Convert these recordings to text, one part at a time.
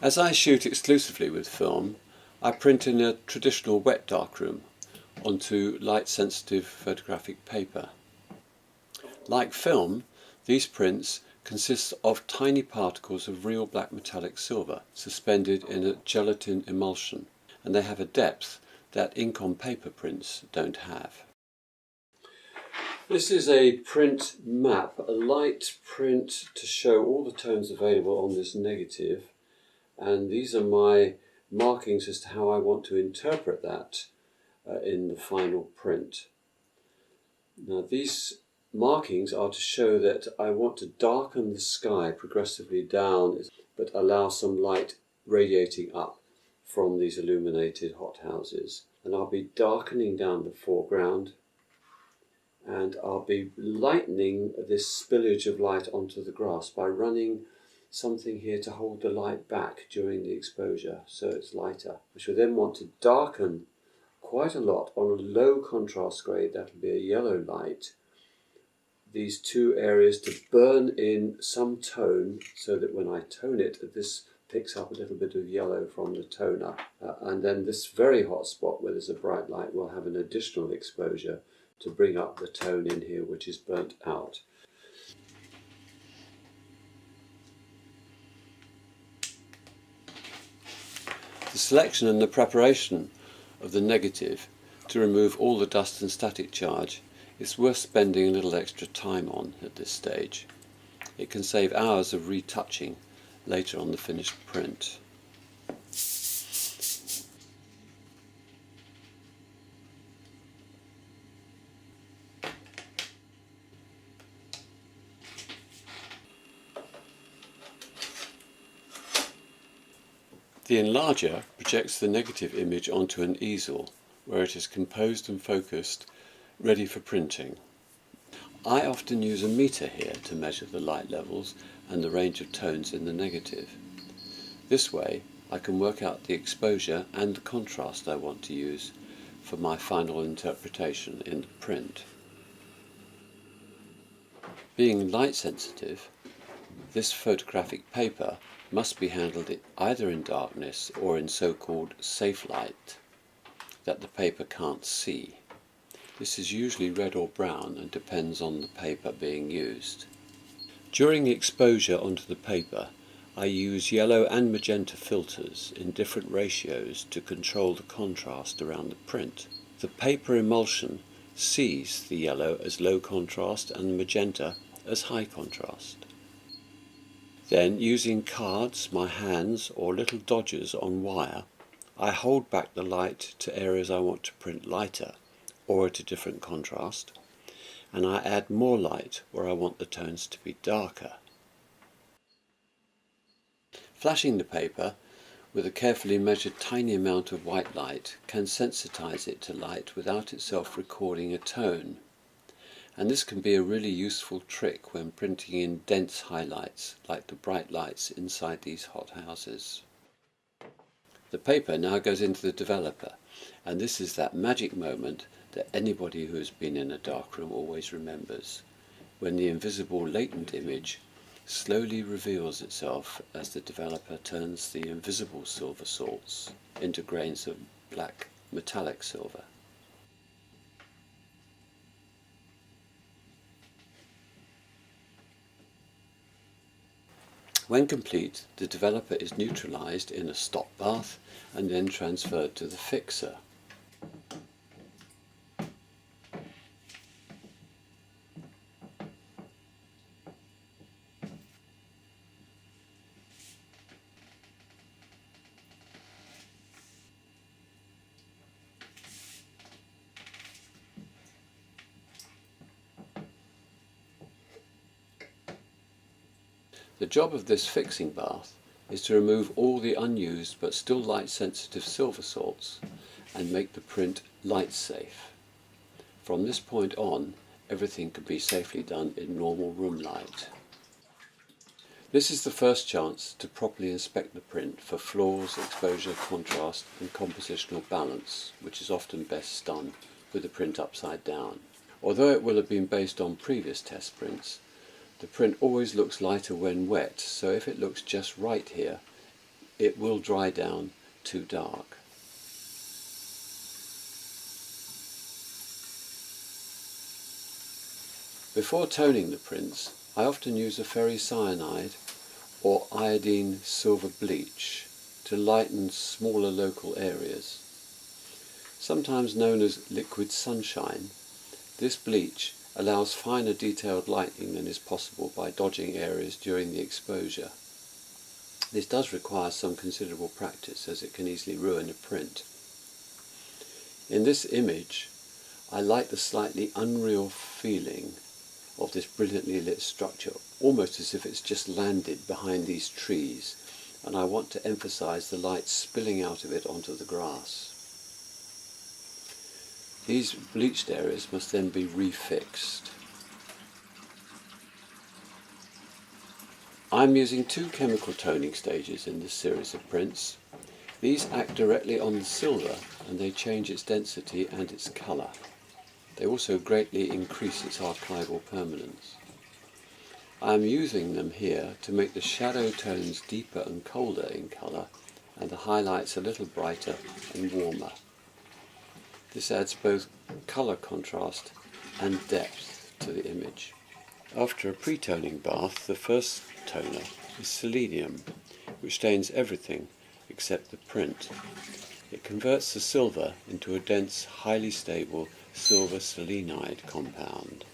As I shoot exclusively with film, I print in a traditional wet darkroom onto light-sensitive photographic paper. Like film, these prints consist of tiny particles of real black metallic silver suspended in a gelatine emulsion, and they have a depth that ink on paper prints don't have. This is a print map, a light print to show all the tones available on this negative, and these are my markings as to how I want to interpret that in the final print. Now these markings are to show that I want to darken the sky progressively down but allow some light radiating up from these illuminated hothouses. And I'll be darkening down the foreground, and I'll be lightening this spillage of light onto the grass by running something here to hold the light back during the exposure so it's lighter. I shall then want to darken quite a lot on a low contrast grade, that'll be a yellow light, these two areas to burn in some tone so that when I tone it, this picks up a little bit of yellow from the toner. And then this very hot spot where there's a bright light will have an additional exposure to bring up the tone in here which is burnt out. The selection and the preparation of the negative to remove all the dust and static charge is worth spending a little extra time on at this stage. It can save hours of retouching later on the finished print. The enlarger projects the negative image onto an easel where it is composed and focused, ready for printing. I often use a meter here to measure the light levels and the range of tones in the negative. This way I can work out the exposure and the contrast I want to use for my final interpretation in the print. Being light sensitive, this photographic paper must be handled either in darkness or in so-called safe light that the paper can't see. This is usually red or brown and depends on the paper being used. During exposure onto the paper, I use yellow and magenta filters in different ratios to control the contrast around the print. The paper emulsion sees the yellow as low contrast and the magenta as high contrast. Then, using cards, my hands, or little dodgers on wire, I hold back the light to areas I want to print lighter or at a different contrast, and I add more light where I want the tones to be darker. Flashing the paper with a carefully measured tiny amount of white light can sensitize it to light without itself recording a tone. And this can be a really useful trick when printing in dense highlights, like the bright lights inside these hothouses. The paper now goes into the developer, and this is that magic moment that anybody who has been in a darkroom always remembers, when the invisible latent image slowly reveals itself as the developer turns the invisible silver salts into grains of black metallic silver. When complete, the developer is neutralized in a stop bath and then transferred to the fixer. The job of this fixing bath is to remove all the unused but still light sensitive silver salts and make the print light safe. From this point on, everything can be safely done in normal room light. This is the first chance to properly inspect the print for flaws, exposure, contrast and compositional balance, which is often best done with the print upside down. Although it will have been based on previous test prints, the print always looks lighter when wet, so if it looks just right here, it will dry down too dark. Before toning the prints, I often use a ferricyanide or iodine silver bleach to lighten smaller local areas. Sometimes known as liquid sunshine, this bleach allows finer detailed lighting than is possible by dodging areas during the exposure. This does require some considerable practice, as it can easily ruin a print. In this image, I like the slightly unreal feeling of this brilliantly lit structure, almost as if it's just landed behind these trees, and I want to emphasize the light spilling out of it onto the grass. These bleached areas must then be refixed. I'm using two chemical toning stages in this series of prints. These act directly on the silver and they change its density and its colour. They also greatly increase its archival permanence. I am using them here to make the shadow tones deeper and colder in colour and the highlights a little brighter and warmer. This adds both colour contrast and depth to the image. After a pre-toning bath, the first toner is selenium, which stains everything except the print. It converts the silver into a dense, highly stable silver selenide compound.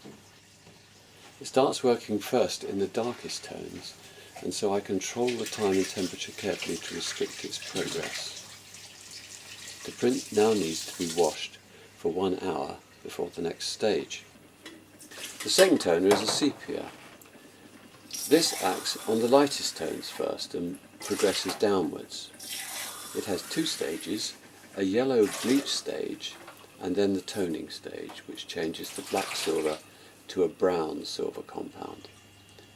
It starts working first in the darkest tones, and so I control the time and temperature carefully to restrict its progress. The print now needs to be washed for 1 hour before the next stage. The second toner is a sepia. This acts on the lightest tones first and progresses downwards. It has 2 stages, a yellow bleach stage and then the toning stage, which changes the black silver to a brown silver compound.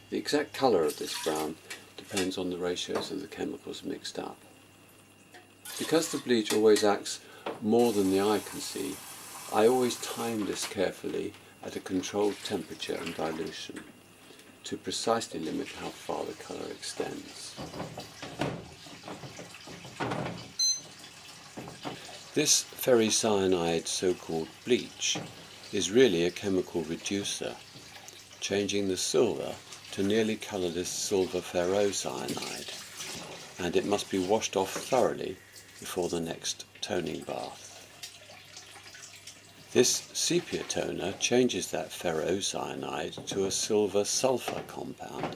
The exact colour of this brown depends on the ratios of the chemicals mixed up. Because the bleach always acts more than the eye can see, I always time this carefully at a controlled temperature and dilution to precisely limit how far the colour extends. This ferricyanide so-called bleach is really a chemical reducer, changing the silver to nearly colourless silver ferrocyanide, and it must be washed off thoroughly before the next toning bath. This sepia toner changes that ferrocyanide to a silver sulfur compound,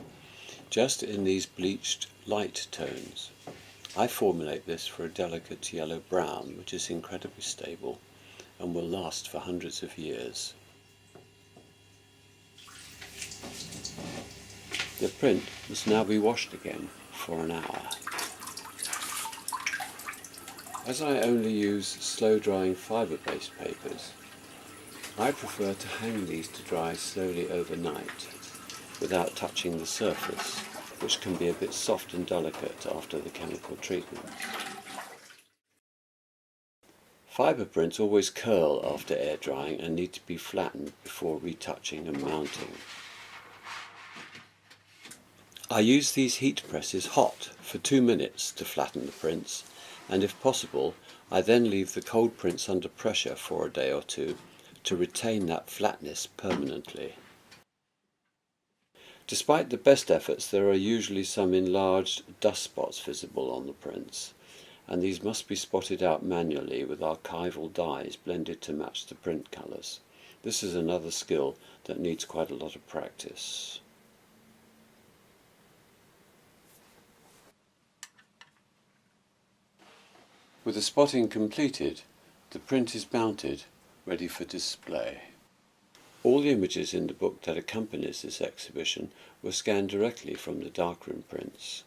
just in these bleached light tones. I formulate this for a delicate yellow-brown, which is incredibly stable and will last for hundreds of years. The print must now be washed again for an hour. As I only use slow-drying fibre-based papers, I prefer to hang these to dry slowly overnight without touching the surface, which can be a bit soft and delicate after the chemical treatment. Fibre prints always curl after air drying and need to be flattened before retouching and mounting. I use these heat presses hot for 2 minutes to flatten the prints, and if possible I then leave the cold prints under pressure for a day or two to retain that flatness permanently. Despite the best efforts, there are usually some enlarged dust spots visible on the prints, and these must be spotted out manually with archival dyes blended to match the print colours. This is another skill that needs quite a lot of practice. With the spotting completed, the print is mounted, ready for display. All the images in the book that accompanies this exhibition were scanned directly from the darkroom prints.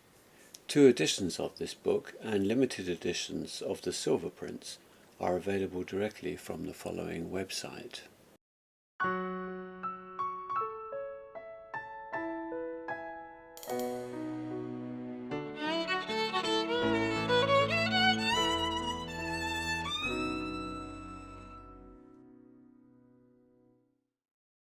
2 editions of this book and limited editions of the silver prints are available directly from the following website.